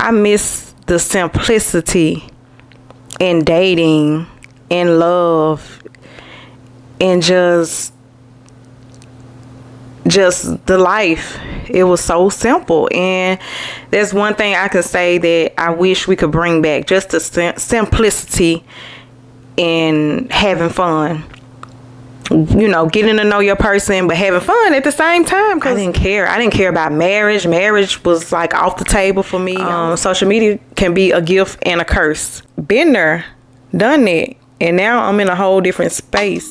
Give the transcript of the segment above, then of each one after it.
I miss the simplicity in dating, in love, and just the life. It was so simple. And there's one thing I could say that I wish we could bring back, just the simplicity in having fun. You know, getting to know your person, but having fun at the same time. Cause I didn't care about marriage. Marriage was like off the table for me. Social media can be a gift and a curse. Been there, done that, and now I'm in a whole different space.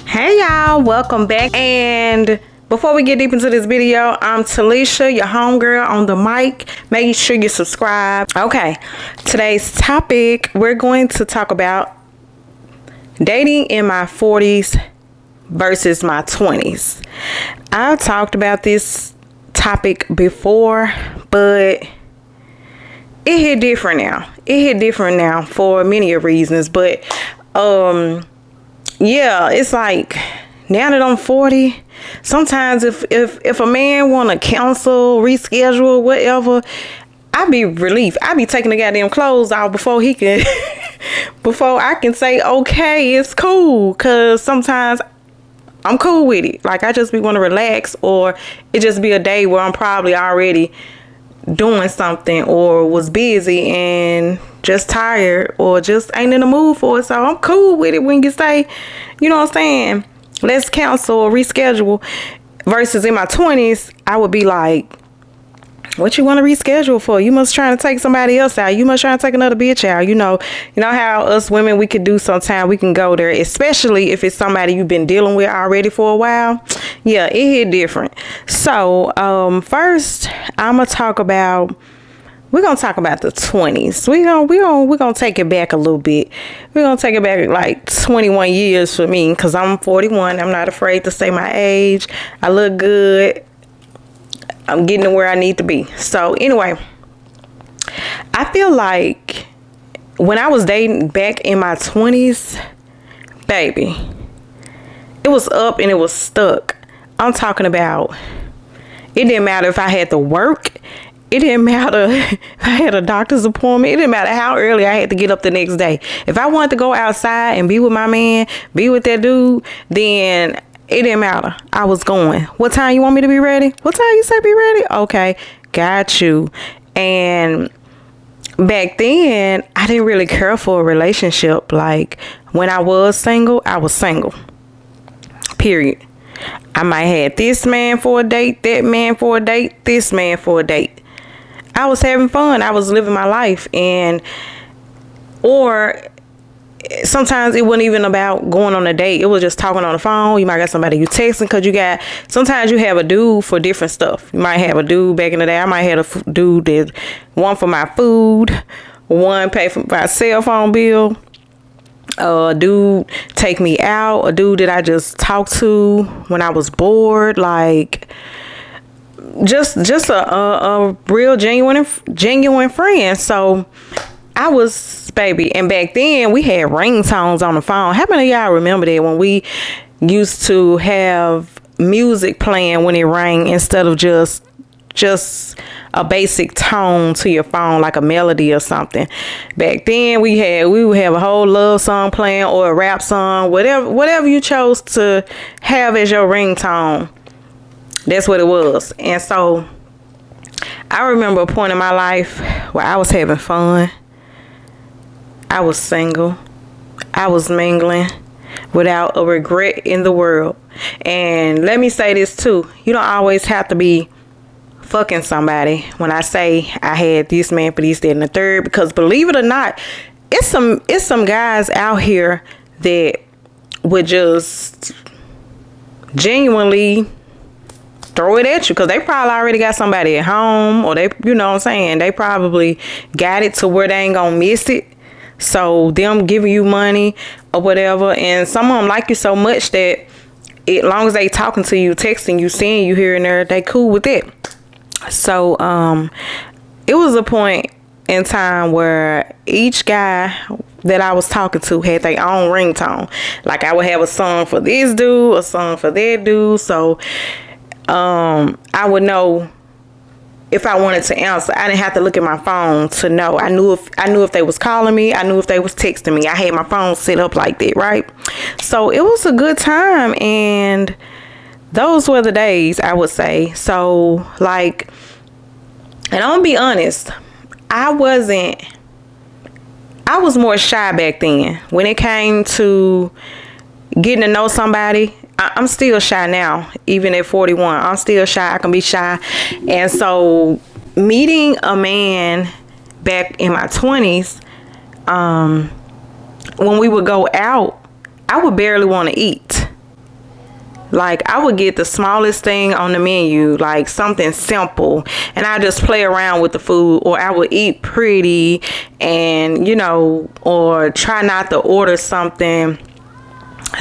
Hey y'all, welcome back. And before we get deep into this video, I'm Talisha, your homegirl on the mic. Make sure you subscribe. Okay, today's topic, we're going to talk about dating in my 40s versus my 20s. I've talked about this topic before, but it hit different now. It hit different now for many reasons, but yeah, it's like now that I'm 40, sometimes if a man want to cancel, reschedule, whatever, I be relieved. I be taking the goddamn clothes off before he can, before I can say, okay, it's cool. Cause sometimes I'm cool with it. Like I just be want to relax, or it just be a day where I'm probably already doing something or was busy and just tired or just ain't in the mood for it. So I'm cool with it when you say, you know what I'm saying, let's cancel or reschedule. Versus in my 20s, I would be like, what you want to reschedule for? You must try to take somebody else out. You must try to take another bitch out. You know how us women, we could do sometimes. We can go there, especially if it's somebody you've been dealing with already for a while. Yeah, it hit different. So first, we're gonna talk about the 20s. We're gonna take it back a little bit. We're gonna take it back like 21 years for me, because I'm 41. I'm not afraid to say my age. I look good. I'm getting to where I need to be. So anyway, I feel like when I was dating back in my 20s, baby, it was up and it was stuck. I'm talking about, it didn't matter if I had to work. It didn't matter if I had a doctor's appointment. It didn't matter how early I had to get up the next day. If I wanted to go outside and be with my man, be with that dude, then it didn't matter. I was going. What time you want me to be ready? What time you say be ready? Okay, got you. And back then, I didn't really care for a relationship. Like when I was single, period. I might have this man for a date, that man for a date, this man for a date. I was having fun. I was living my life. Or sometimes it wasn't even about going on a date. It was just talking on the phone. You might got somebody you texting, because sometimes you have a dude for different stuff. You might have a dude back in the day. I might have a dude that one for my food, one pay for my cell phone bill, a dude take me out, a dude that I just talked to when I was bored, like just a real genuine friend. So I was, baby, and back then we had ringtones on the phone. How many of y'all remember that, when we used to have music playing when it rang instead of just a basic tone to your phone, like a melody or something? Back then we would have a whole love song playing, or a rap song, whatever you chose to have as your ringtone. That's what it was. And so I remember a point in my life where I was having fun. I was single. I was mingling without a regret in the world. And let me say this too. You don't always have to be fucking somebody. When I say I had this man for this, that, and the third, because believe it or not, it's some guys out here that would just genuinely throw it at you, because they probably already got somebody at home, or they, you know what I'm saying, they probably got it to where they ain't gonna miss it. So them giving you money or whatever, and some of them like you so much that as long as they talking to you, texting you, seeing you here and there, they cool with it. So it was a point in time where each guy that I was talking to had their own ringtone. Like I would have a song for this dude, a song for that dude. So I would know if I wanted to answer. I didn't have to look at my phone to know. I knew if they was calling me. I knew if they was texting me. I had my phone set up like that, right? So it was a good time, and those were the days, I would say. So like, and I'm gonna be honest, I was more shy back then when it came to getting to know somebody. I'm still shy now, even at 41. I'm still shy. I can be shy. And so meeting a man back in my 20s, when we would go out, I would barely want to eat. Like, I would get the smallest thing on the menu, like something simple, and I just play around with the food, or I would eat pretty and, or try not to order something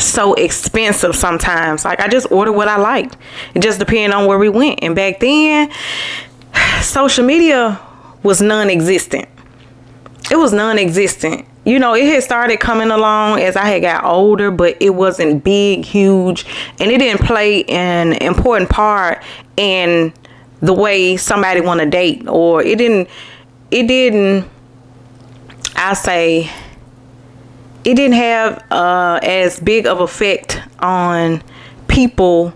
so expensive sometimes. Like, I just order what I liked. It just depended on where we went. And back then, social media was non-existent. It was non-existent. It had started coming along as I had got older, but it wasn't big, huge, and it didn't play an important part in the way somebody want to date, or it didn't have as big of effect on people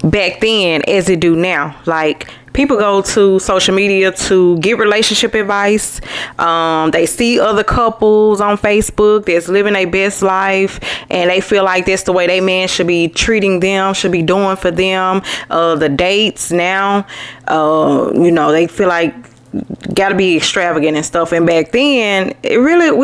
back then as it do now. Like, people go to social media to get relationship advice. They see other couples on Facebook that's living their best life, and they feel like that's the way they man should be treating them, should be doing for them. The dates now, they feel like gotta be extravagant and stuff. And back then, we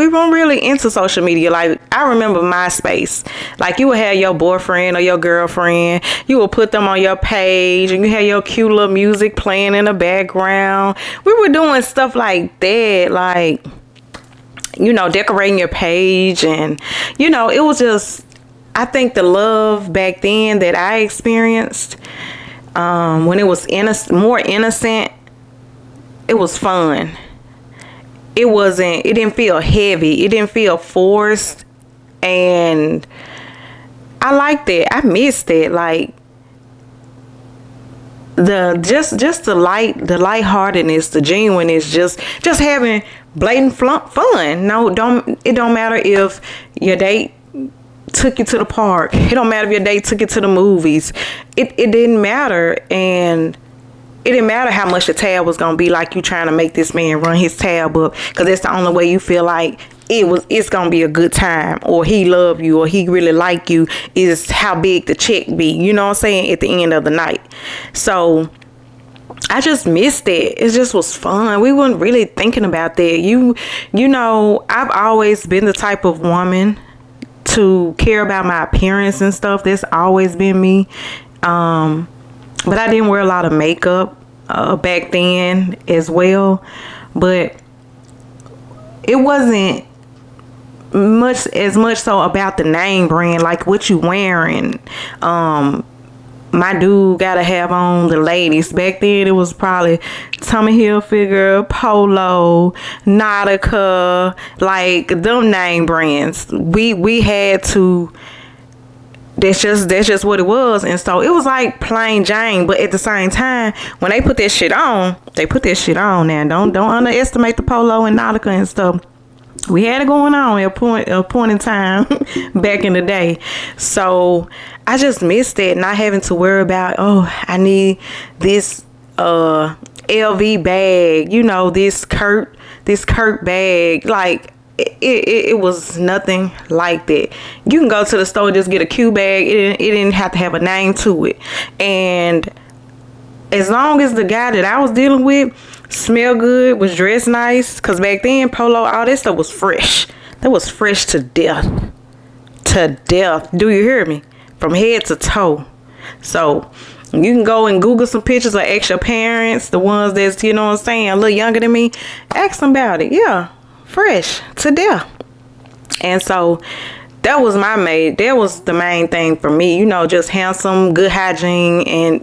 weren't really into social media. Like, I remember MySpace. Like, you would have your boyfriend or your girlfriend, you would put them on your page, and you had your cute little music playing in the background. We were doing stuff like that, like, decorating your page. And it was just, I think the love back then that I experienced, when it was more innocent, it was fun. It didn't feel heavy. It didn't feel forced. And I liked that. I missed that. Like, the lightheartedness, the genuineness, just having blatant fun. No, it don't matter if your date took you to the park. It don't matter if your date took you to the movies. It didn't matter. And it didn't matter how much the tab was gonna be, like you trying to make this man run his tab up, because that's the only way you feel like it's gonna be a good time, or he love you, or he really like you, is how big the check be. You know what I'm saying? At the end of the night. So I just missed it. It just was fun. We weren't really thinking about that. I've always been the type of woman to care about my appearance and stuff. That's always been me. But I didn't wear a lot of makeup back then as well. But it wasn't as much so about the name brand, like what you wearing. My dude gotta have on the ladies. Back then it was probably Tommy Hilfiger, Polo, Nautica, like them name brands. We had to. That's just what it was. And so it was like plain Jane, but at the same time, when they put that shit on, now. Don't underestimate the Polo and Nautica and stuff. We had it going on at a point in time back in the day. So I just missed that, not having to worry about, I need this LV bag, this Kurt bag. Like, it was nothing like that. You can go to the store and just get a Q bag. It didn't have to have a name to it. And as long as the guy that I was dealing with smelled good, was dressed nice, because back then Polo, all that stuff was fresh. That was fresh to death. Do you hear me? From head to toe. So you can go and Google some pictures or ask your parents, the ones that's, a little younger than me, ask them about it. Yeah, fresh to death. And so that was the main thing for me, just handsome, good hygiene, and,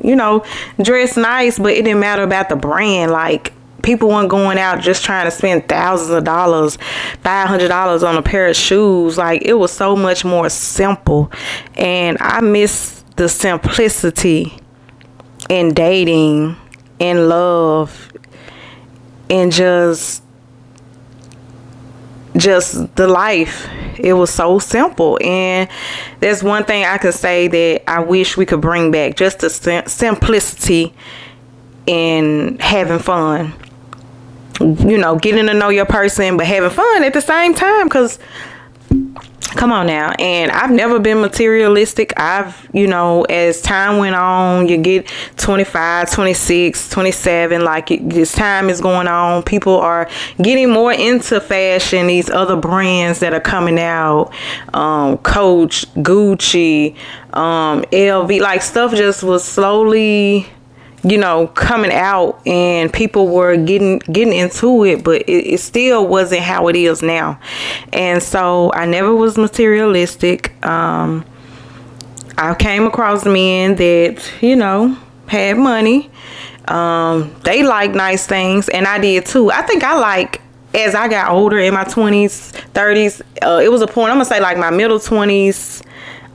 dress nice, but it didn't matter about the brand. Like, people weren't going out just trying to spend thousands of dollars, $500 on a pair of shoes. Like, it was so much more simple. And I miss the simplicity in dating, in love, and just the life. It was so simple. And there's one thing I could say that I wish we could bring back, just the simplicity in having fun. You know, getting to know your person, but having fun at the same time. Because come on now. And I've never been materialistic. You know, as time went on, you get 25, 26, 27, like this time is going on. People are getting more into fashion. These other brands that are coming out, Coach, Gucci, LV, like stuff just was slowly, you know, coming out, and people were getting into it, but it still wasn't how it is now. And so I never was materialistic. I came across men that, you know, had money. They like nice things, and I did too. I think as I got older in my 20s, 30s, it was a point, I'm gonna say like my middle 20s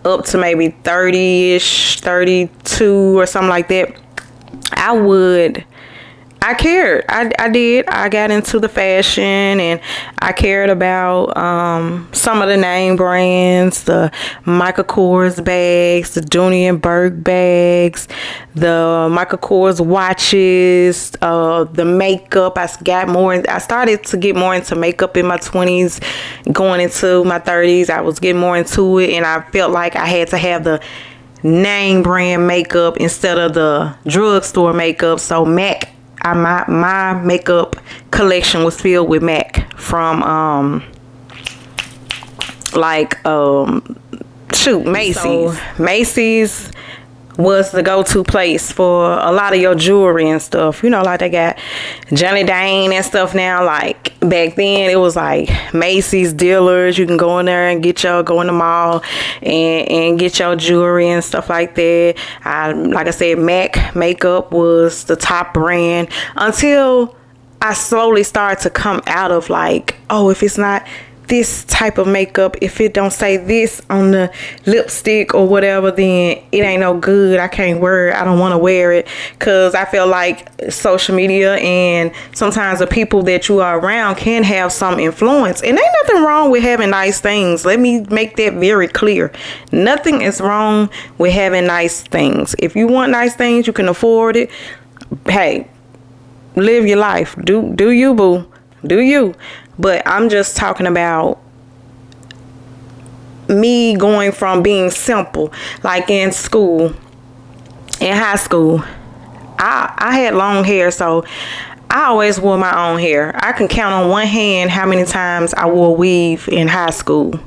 up to maybe 30-ish, 32 or something like that. I cared. I did. I got into the fashion, and I cared about some of the name brands, the Michael Kors bags, the Dooney and Burke bags, the Michael Kors watches, the makeup. I started to get more into makeup in my 20s, going into my 30s. I was getting more into it, and I felt like I had to have the name brand makeup instead of the drugstore makeup. So MAC, my makeup collection was filled with MAC from Macy's. So Macy's was the go-to place for a lot of your jewelry and stuff. You know, like they got Johnny Dane and stuff now. Like back then, it was like Macy's dealers. You can go in there and go in the mall and get your jewelry and stuff like that. Like I said, MAC makeup was the top brand until I slowly started to come out of like, oh, if it's not this type of makeup, if it don't say this on the lipstick or whatever, then it ain't no good. I can't wear it. I don't want to wear it, because I feel like social media and sometimes the people that you are around can have some influence. And ain't nothing wrong with having nice things. Let me make that very clear. Nothing is wrong with having nice things. If you want nice things, you can afford it. Hey, live your life. Do you, boo? Do you? But I'm just talking about me going from being simple. Like in school, in high school, I had long hair, so I always wore my own hair. I can count on one hand how many times I wore weave in high school.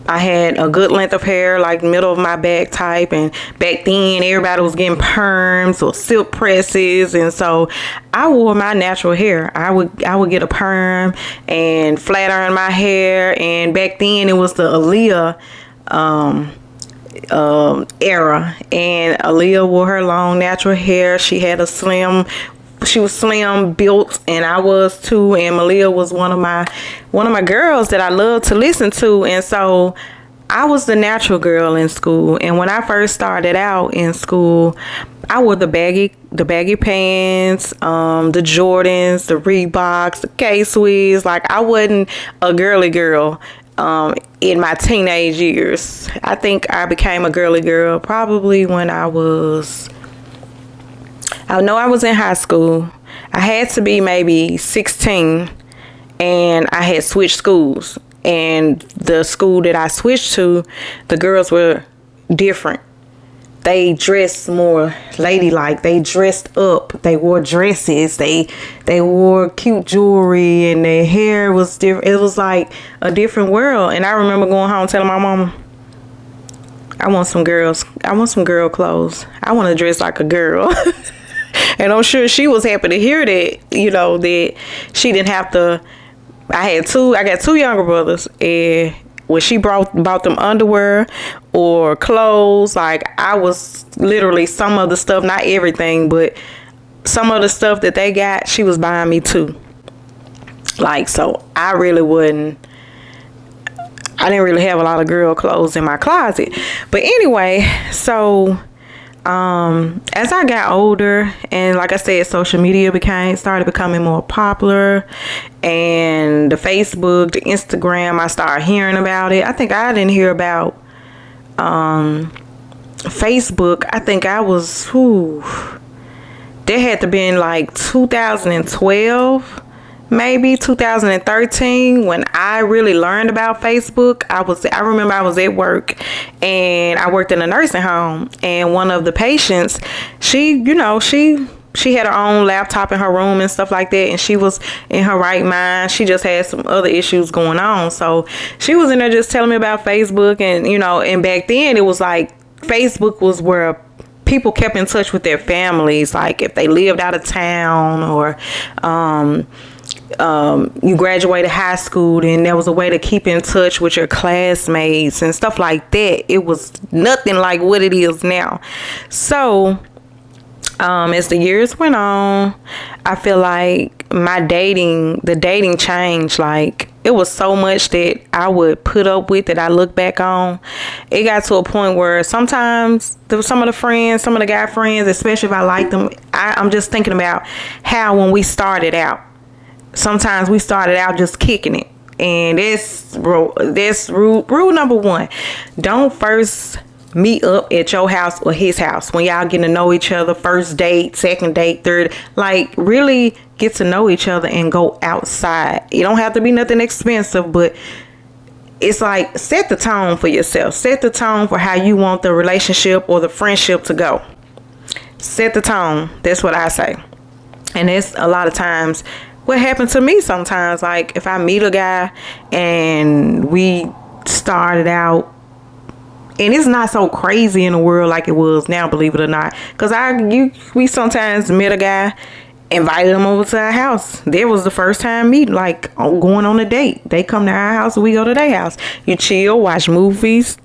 I had a good length of hair, like middle of my back type, and back then everybody was getting perms or silk presses, and so I wore my natural hair. I would get a perm and flat iron my hair, and back then it was the Aaliyah era, and Aaliyah wore her long natural hair. She was slim built, and I was too, and Malia was one of my girls that I loved to listen to. And so I was the natural girl in school. And when I first started out in school, I wore the baggy pants, the Jordans, the Reeboks, the K-Swiss. Like, I wasn't a girly girl in my teenage years. I think I became a girly girl probably when I was in high school. I had to be maybe 16, and I had switched schools. And the school that I switched to, the girls were different. They dressed more ladylike. They dressed up. They wore dresses. They wore cute jewelry, and their hair was different. It was like a different world. And I remember going home telling my mama, I want some girl clothes. I want to dress like a girl. And I'm sure she was happy to hear that, you know, that she didn't have to. I got two younger brothers, and when she bought them underwear or clothes, like, I was literally some of the stuff, not everything, but some of the stuff that they got, she was buying me too. Like, so I really wouldn't. I didn't really have a lot of girl clothes in my closet. But anyway, so as I got older, and like I said, social media started becoming more popular, and the Facebook, the Instagram, I started hearing about it. I think I didn't hear about Facebook. I think I was there had to been like 2012, maybe 2013, when I really learned about Facebook. I remember I was at work, and I worked in a nursing home, and one of the patients, she had her own laptop in her room and stuff like that, and she was in her right mind. She just had some other issues going on, so she was in there just telling me about Facebook. And and back then it was like Facebook was where people kept in touch with their families, like if they lived out of town, or you graduated high school, and there was a way to keep in touch with your classmates and stuff like that. It was nothing like what it is now. So as the years went on, I feel like the dating changed. Like, it was so much that I would put up with that I look back on. It got to a point where sometimes some of the guy friends, especially if I like them, I'm just thinking about how when we started out, sometimes we started out just kicking it. And that's rule number one. Don't first meet up at your house or his house when y'all getting to know each other. First date, second date, third. Like, really get to know each other and go outside. It don't have to be nothing expensive, but it's like, set the tone for yourself. Set the tone for how you want the relationship or the friendship to go. Set the tone. That's what I say. And it's a lot of times what happened to me sometimes. Like, if I meet a guy and we started out, and it's not so crazy in the world like it was now, believe it or not. Because we sometimes met a guy, invited him over to our house. That was the first time meeting, like going on a date. They come to our house and we go to their house. You chill, watch movies.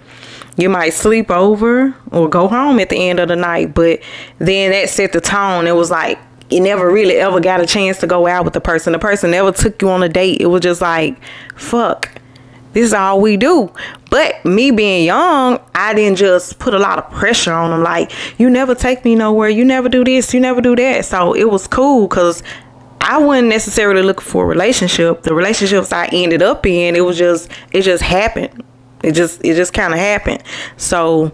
You might sleep over or go home at the end of the night. But then that set the tone. It was like, you never really ever got a chance to go out with the person. The person never took you on a date. It was just like, fuck, this is all we do. But me being young, I didn't just put a lot of pressure on them. Like, you never take me nowhere. You never do this. You never do that. So it was cool because I wasn't necessarily looking for a relationship. The relationships I ended up in, it just happened. It just kind of happened. So,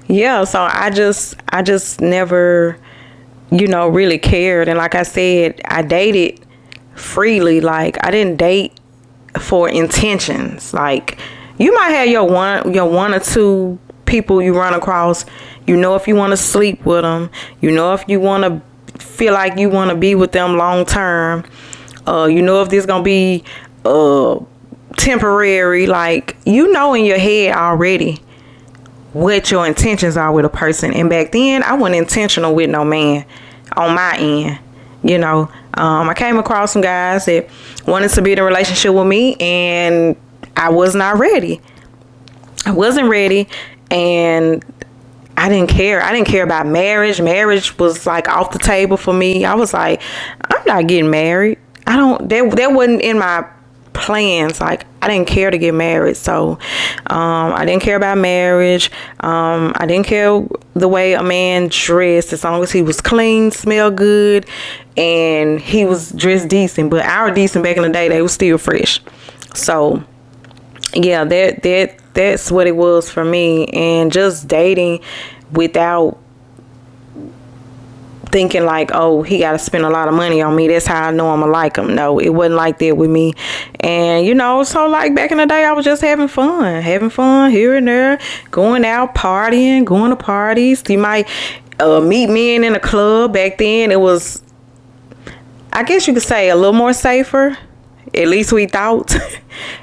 yeah. So I just never, really cared. And like I said, I dated freely. Like, I didn't date for intentions. Like, you might have your one or two people you run across. If you want to sleep with them. If you want to feel like you want to be with them long term. If this gonna be temporary. Like, in your head already what your intentions are with a person. And back then, I wasn't intentional with no man on my end. I came across some guys that wanted to be in a relationship with me, and I was not ready. I wasn't ready, and I didn't care. I didn't care about marriage. Marriage was like off the table for me. I was like, I'm not getting married. That wasn't in my plans. Like, I didn't care to get married. So I didn't care about marriage. I didn't care the way a man dressed, as long as he was clean, smelled good, and he was dressed decent. But our decent back in the day, they were still fresh. So yeah, that's what it was for me. And just dating without thinking like, oh, he got to spend a lot of money on me, that's how I know I'm gonna like him. No, it wasn't like that with me. And so like back in the day, I was just having fun here and there, going out partying, going to parties. You might meet men in a club. Back then it was, I guess you could say, a little more safer. At least we thought.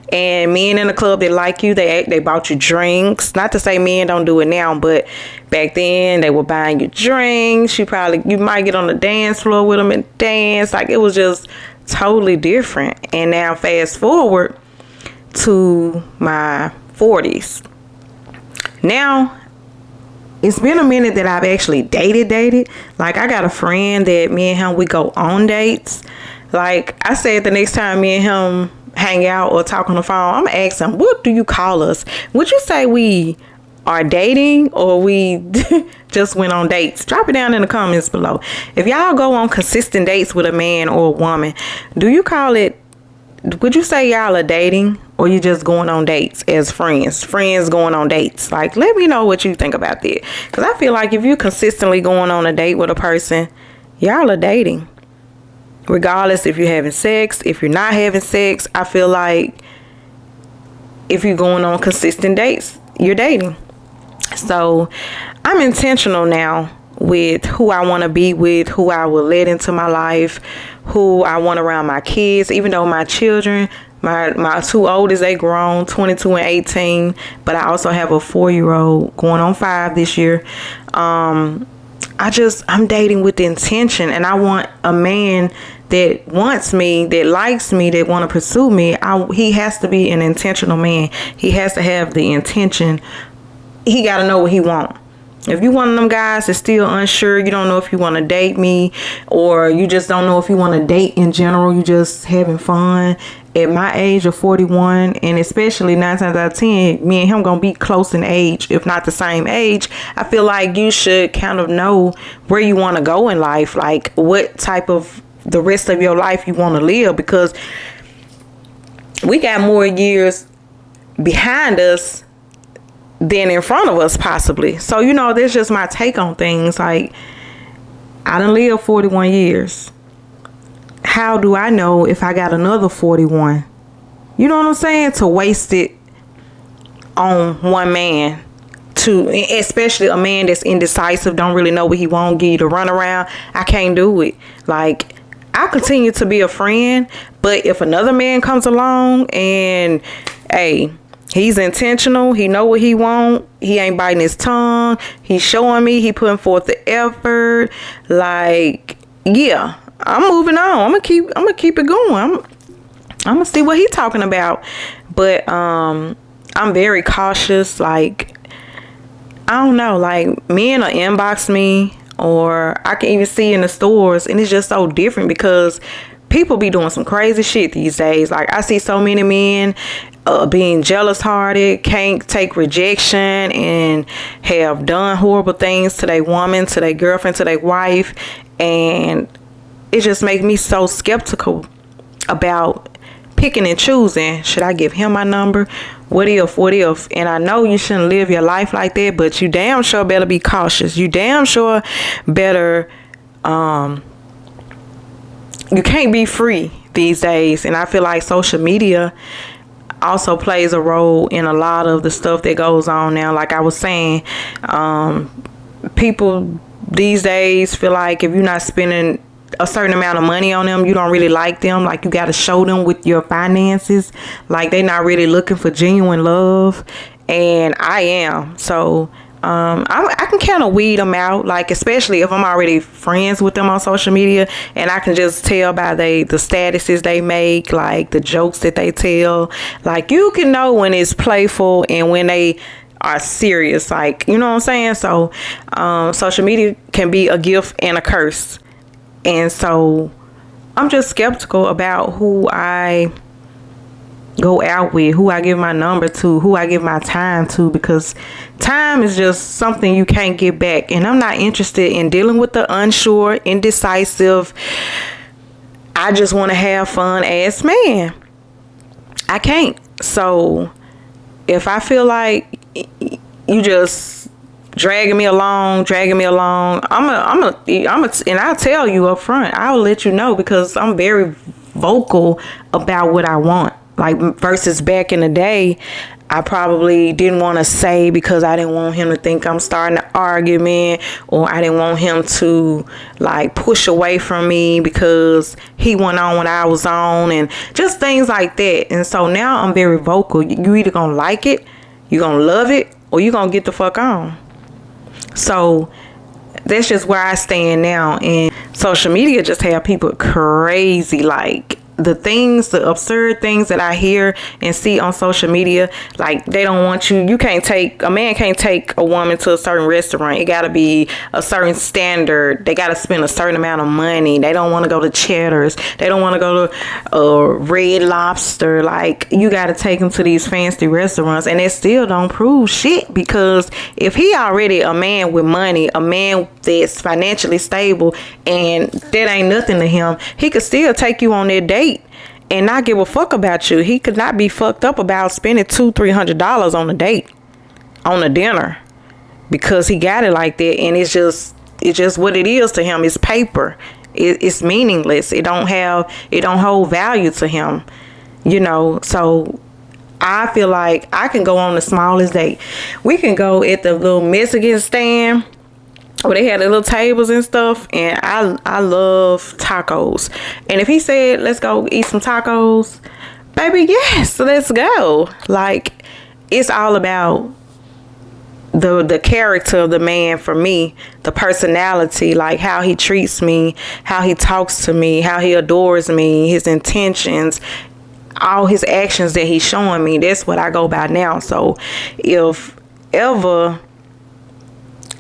And men in the club that like you, they bought you drinks. Not to say men don't do it now, but back then they were buying you drinks. You might get on the dance floor with them and dance. Like, it was just totally different. And now fast forward to my 40s. Now, it's been a minute that I've actually dated. Like, I got a friend that me and him, we go on dates. Like I said, the next time me and him hang out or talk on the phone, I'm gonna ask them, what do you call us? Would you say we are dating or we just went on dates? Drop it down in the comments below. If y'all go on consistent dates with a man or a woman, do you call it, would you say y'all are dating or you just going on dates as friends going on dates? Like, let me know what you think about that, because I feel like if you consistently going on a date with a person, y'all are dating, regardless if you're having sex, if you're not having sex. I feel like if you're going on consistent dates, you're dating. So I'm intentional now with who I want to be with, who I will let into my life, who I want around my kids. Even though my children, my two oldest, they grown, 22 and 18, but I also have a 4-year-old going on 5 this year. I'm dating with the intention, and I want a man that wants me, that likes me, that want to pursue me. He has to be an intentional man. He has to have the intention. He got to know what he wants. If you one of them guys that's still unsure, you don't know if you want to date me, or you just don't know if you want to date in general, you just having fun. At my age of 41, and especially 9 times out of 10, me and him gonna be close in age, if not the same age. I feel like you should kind of know where you want to go in life, like what type of the rest of your life you want to live, because we got more years behind us than in front of us possibly. So, you know, that's just my take on things. Like, I done lived 41 years. How do I know if I got another 41? You know what I'm saying? To waste it on one man, especially a man that's indecisive, don't really know what he want, give you the run around. I can't do it. Like, I'll continue to be a friend, but if another man comes along and, hey, he's intentional, he know what he want, he ain't biting his tongue, he's showing me, he putting forth the effort, like, yeah, I'm moving on. I'm gonna keep it going. I'm gonna see what he's talking about. But I'm very cautious. Like, I don't know, like, men will inbox me, or I can even see in the stores, and it's just so different because people be doing some crazy shit these days. Like, I see so many men being jealous hearted, can't take rejection, and have done horrible things to their woman, to their girlfriend, to their wife, and it just makes me so skeptical about picking and choosing. Should I give him my number? What if? And I know you shouldn't live your life like that, but you damn sure better be cautious. You damn sure better, you can't be free these days. And I feel like social media also plays a role in a lot of the stuff that goes on now. Like I was saying, people these days feel like if you're not spending a certain amount of money on them, you don't really like them. Like, you got to show them with your finances. Like, they're not really looking for genuine love, and I am. So I can kind of weed them out, like, especially if I'm already friends with them on social media, and I can just tell by the statuses they make, like the jokes that they tell. Like, you can know when it's playful and when they are serious, like, you know what I'm saying? So social media can be a gift and a curse. And so I'm just skeptical about who I go out with, who I give my number to, who I give my time to, because time is just something you can't get back. And I'm not interested in dealing with the unsure, indecisive, I just want to have fun ass man. I can't. So if I feel like you just dragging me along, and I'll tell you up front, I'll let you know, because I'm very vocal about what I want. Like, versus back in the day, I probably didn't want to say, because I didn't want him to think I'm starting an argument, or I didn't want him to, like, push away from me because he went on when I was on, and just things like that. And so now I'm very vocal. You either gonna like it, you gonna love it, or you gonna get the fuck on. So that's just where I stand now. And social media just have people crazy. Like, the absurd things that I hear and see on social media, like they don't want you. A man can't take a woman to a certain restaurant. It gotta be a certain standard. They gotta spend a certain amount of money. They don't want to go to Cheddar's. They don't want to go to Red Lobster. Like, you gotta take them to these fancy restaurants, and it still don't prove shit, because if he already a man with money, a man that's financially stable, and that ain't nothing to him, he could still take you on that date and not give a fuck about you. He could not be fucked up about spending $200-$300 on a date, on a dinner, because he got it like that. And it's just what it is to him. It's paper. It's meaningless. It don't hold value to him, so I feel like I can go on the smallest date. We can go at the little Mexican stand where they had the little tables and stuff, and I love tacos. And if he said, let's go eat some tacos, baby, yes, let's go. Like, it's all about the character of the man for me, the personality, like how he treats me, how he talks to me, how he adores me, his intentions, all his actions that he's showing me. That's what I go by now. So if ever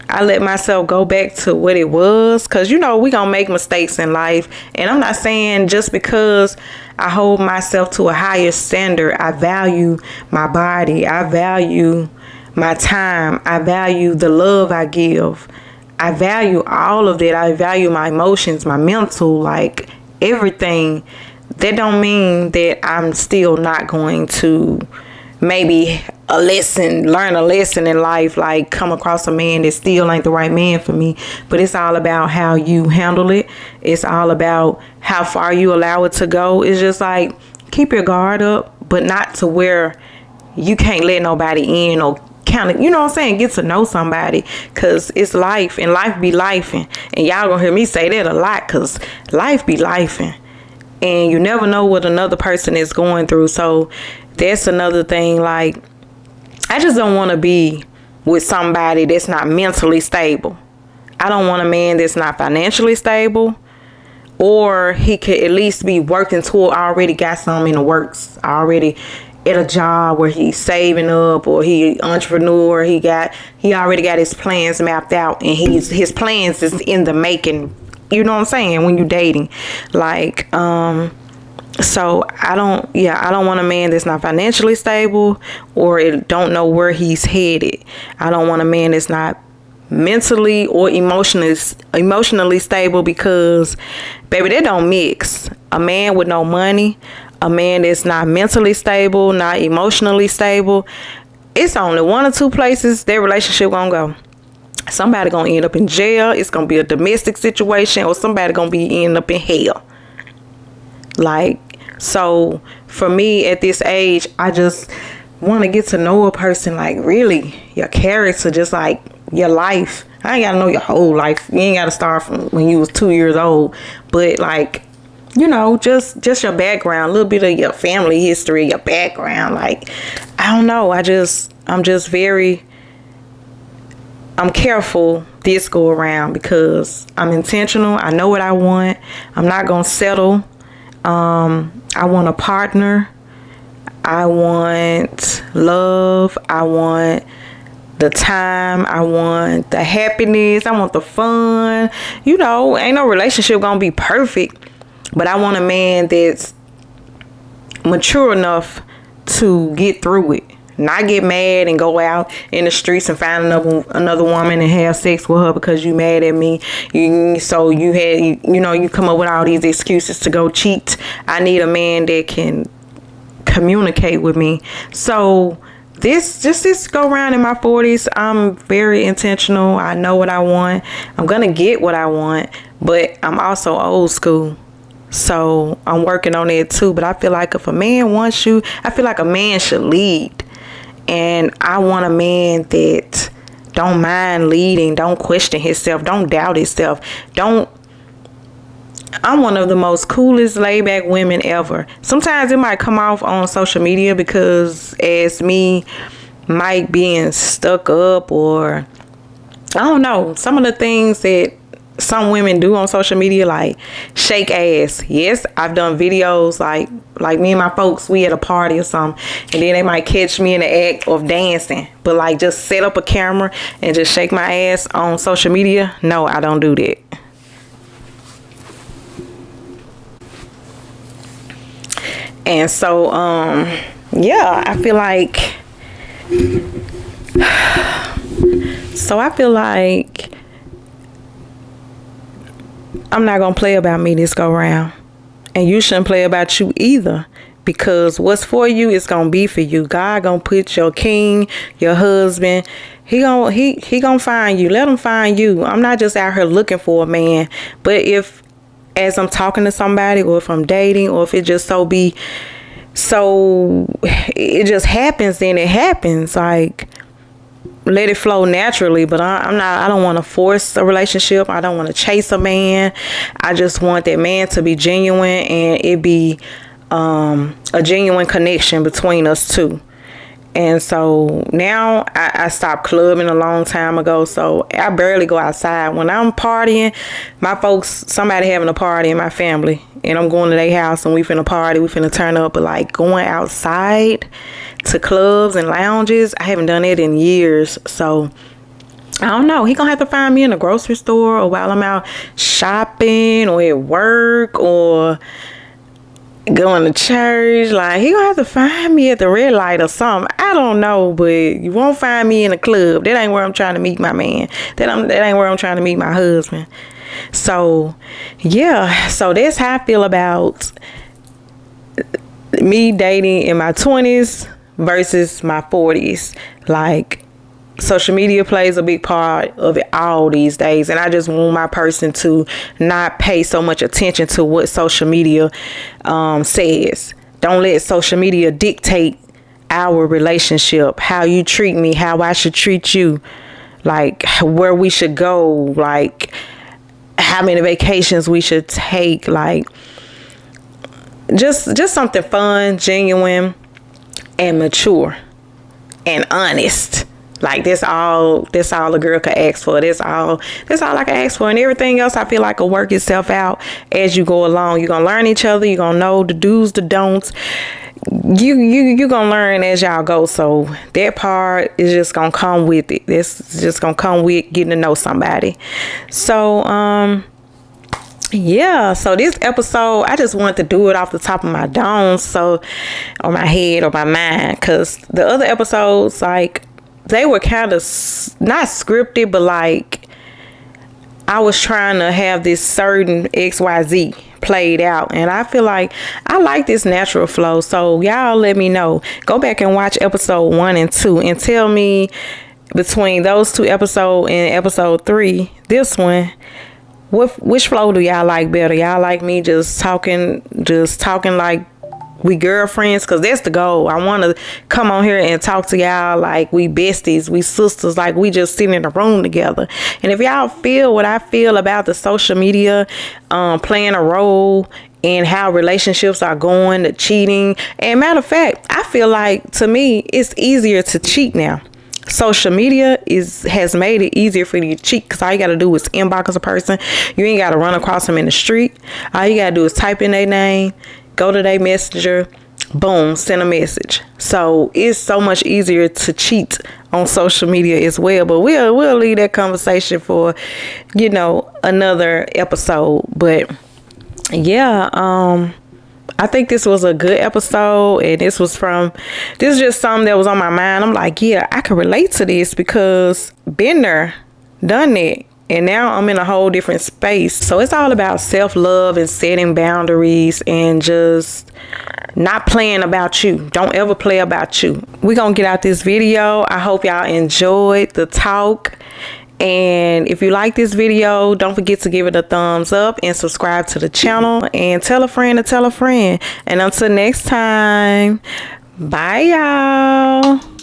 I let myself go back to what it was, because we gonna make mistakes in life, and I'm not saying just because I hold myself to a higher standard, I value my body, I value my time, I value the love I give, I value all of that. I value my emotions, my mental, like everything. That don't mean that I'm still not going to maybe learn a lesson in life, like come across a man that still ain't the right man for me. But it's all about how you handle it. It's all about how far you allow it to go. It's just like, keep your guard up, but not to where you can't let nobody in, or kind of, get to know somebody, because it's life, and life be lifing. And y'all gonna hear me say that a lot, because life be lifing, and you never know what another person is going through. So that's another thing. Like, I just don't want to be with somebody that's not mentally stable. I don't want a man that's not financially stable, or he could at least be working toward, already got something in the works, already at a job where he's saving up, or he entrepreneur, he already got his plans mapped out, and his plans is in the making. You know what I'm saying? When you're dating, like, so I don't want a man that's not financially stable, or don't know where he's headed. I don't want a man that's not mentally or emotionally stable, because baby, they don't mix. A man with no money, a man that's not mentally stable, not emotionally stable, it's only one or two places their relationship gonna go. Somebody gonna end up in jail. It's gonna be a domestic situation, or somebody gonna be end up in hell. Like, so for me at this age, I just want to get to know a person, like really your character, just like your life. I ain't gotta know your whole life. You ain't gotta start from when you was 2 years old, but like, just your background, a little bit of your family history, your background. Like, I don't know. I'm careful this go around, because I'm intentional. I know what I want. I'm not gonna settle. I want a partner. I want love. I want the time. I want the happiness. I want the fun. Ain't no relationship gonna be perfect, but I want a man that's mature enough to get through it. Not get mad and go out in the streets and find another woman and have sex with her because you mad at me. You come up with all these excuses to go cheat. I need a man that can communicate with me. So this go around in my 40s, I'm very intentional. I know what I want. I'm gonna get what I want, but I'm also old school. So I'm working on it too. But I feel like if a man wants you, I feel like a man should lead. And I want a man that don't mind leading, don't question himself, don't doubt himself. I'm one of the most coolest laid back women ever. Sometimes it might come off on social media because as me might being stuck up, or I don't know, some of the things that some women do on social media, like shake ass. Yes, I've done videos like me and my folks, we at a party or something, and then they might catch me in the act of dancing. But like just set up a camera and just shake my ass on social media, no, I don't do that. And so yeah, I feel like I'm not gonna play about me this go round, and you shouldn't play about you either, because what's for you is gonna be for you. God gonna put your king, your husband, he gonna find you. Let him find you. I'm not just out here looking for a man, but if as I'm talking to somebody, or if I'm dating, or if it just it just happens, then it happens. Like, let it flow naturally. But I don't want to force a relationship. I don't want to chase a man. I just want that man to be genuine, and it be a genuine connection between us two. And so now I stopped clubbing a long time ago, so I barely go outside. When I'm partying, my folks, somebody having a party in my family, and I'm going to their house and we finna party, we finna turn up. But like going outside to clubs and lounges, I haven't done it in years. So I don't know. He gonna have to find me in a grocery store, or while I'm out shopping, or at work, or going to church. Like, he gonna have to find me at the red light or something. I don't know, but you won't find me in a club. That ain't where I'm trying to meet my man. That ain't where I'm trying to meet my husband. So yeah, so that's how I feel about me dating in my 20s versus my 40s. Like, social media plays a big part of it all these days, and I just want my person to not pay so much attention to what social media says. Don't let social media dictate our relationship, how you treat me, how I should treat you, like where we should go, like how many vacations we should take, like just something fun, genuine, and mature and honest. Like, that's all a girl could ask for. That's all I can ask for. And everything else, I feel like, will work itself out as you go along. You're gonna learn each other. You're gonna know the do's, the don'ts. You gonna learn as y'all go. So that part is just gonna come with it. This just gonna come with getting to know somebody. So yeah, so this episode, I just wanted to do it off the top of my dome, or my head, or my mind, because the other episodes, like, they were kind of not scripted, but like I was trying to have this certain XYZ played out, and I feel like I like this natural flow. So y'all let me know. Go back and watch episode 1 and 2 and tell me, between those 2 episodes and episode 3, this one, which flow do y'all like better? Y'all like me just talking like we girlfriends? Because that's the goal. I want to come on here and talk to y'all like we besties, we sisters, like we just sitting in a room together. And if y'all feel what I feel about the social media playing a role in how relationships are going, the cheating, and matter of fact, I feel like, to me, it's easier to cheat now. Social media has made it easier for you to cheat, because all you got to do is inbox a person. You ain't got to run across them in the street. All you got to do is type in their name, go to their messenger, boom, send a message. So it's so much easier to cheat on social media as well. But we'll leave that conversation for, another episode. But yeah, I think this was a good episode, and this is just something that was on my mind. I'm like, yeah, I can relate to this, because been there, done it. And now I'm in a whole different space. So it's all about self-love and setting boundaries, and just not playing about you. Don't ever play about you. We're going to get out this video. I hope y'all enjoyed the talk. And if you like this video, don't forget to give it a thumbs up and subscribe to the channel, and tell a friend to tell a friend. And until next time, bye y'all.